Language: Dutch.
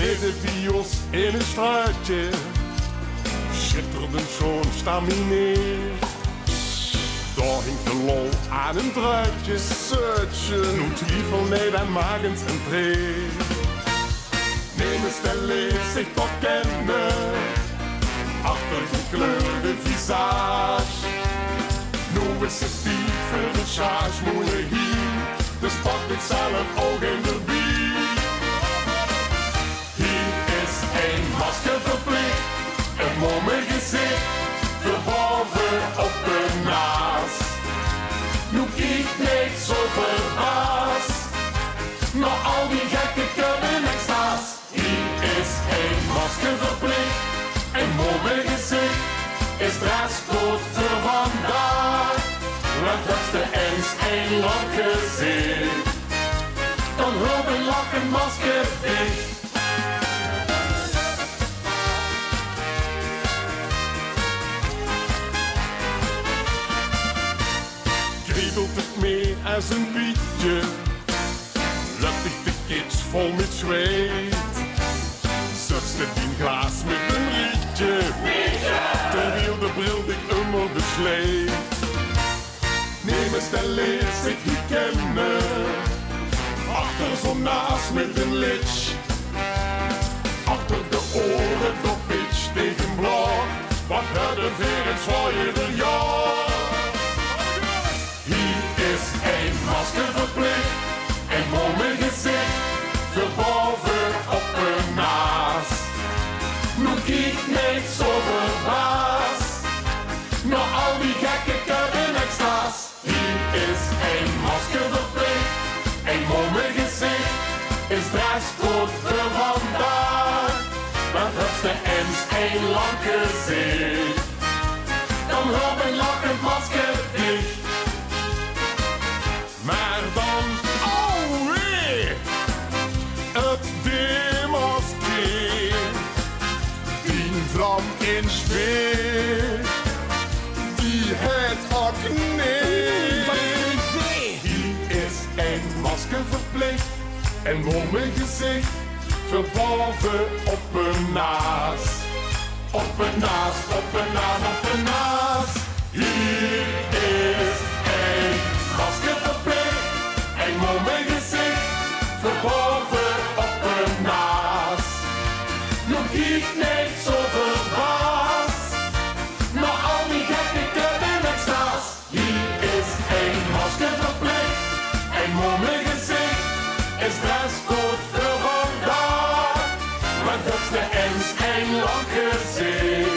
Midden bij ons in een struitje schitterde zo'n stamineer. Daar hing de lol aan een druitje, zeutje, nu twijfel nee, dan magens een tree. Neem eens de leer zich toch kennen, achter gekleurde visage. Nu is het tijd voor de charge, moeilijk hier, dus pak ik zelf ook in de bier. Hier is een masker verplicht, een mooi gezicht, verboven op de naas. Nu kijk niet zo verbaasd, maar al die gekken kunnen extra's. Hier is een masker verplicht, een mooi gezicht, is dresscode voor vandaag. Wat was de eens een lang gezicht, dan hulp en lachen masker dicht. Kriebelt het meer als een bietje, luchtig de kids vol met zweet. Zutste die glaas met een rietje, terwijl de bril dik onder de sleet. Neem eens de leer zich niet kennen, achter zo'n naas met een litsch. Achter de oren door pitch tegen blauw, wat hadden weer het zwaaier jaar. Hier is een masker verplicht, een mooi gezicht, verboven op een naas. Nu kijk niet zo verbaasd, maar al die gekken kunnen extra's. Hier is een masker verplicht, een mooi gezicht, is dresscode voor vandaag. Want het is de eens een lang gezicht, dan hulp en lachend masker dicht. Maar dan, oh wee, het demaskeer, die vlam in speer, die het acne. Hier is een masker verplicht, een mooi gezicht, verboven op een naas. Op een naas, op een naas, op een naas. Hier is een masker verplicht, een mooi gezicht, verboven op een naas. Nu kijk niet zo verbaasd, maar al die gekken kunnen extra's. Hier is een masker verplicht, een mooi gezicht, is dresscode voor vandaag. Want dat is de eens een lang gezicht.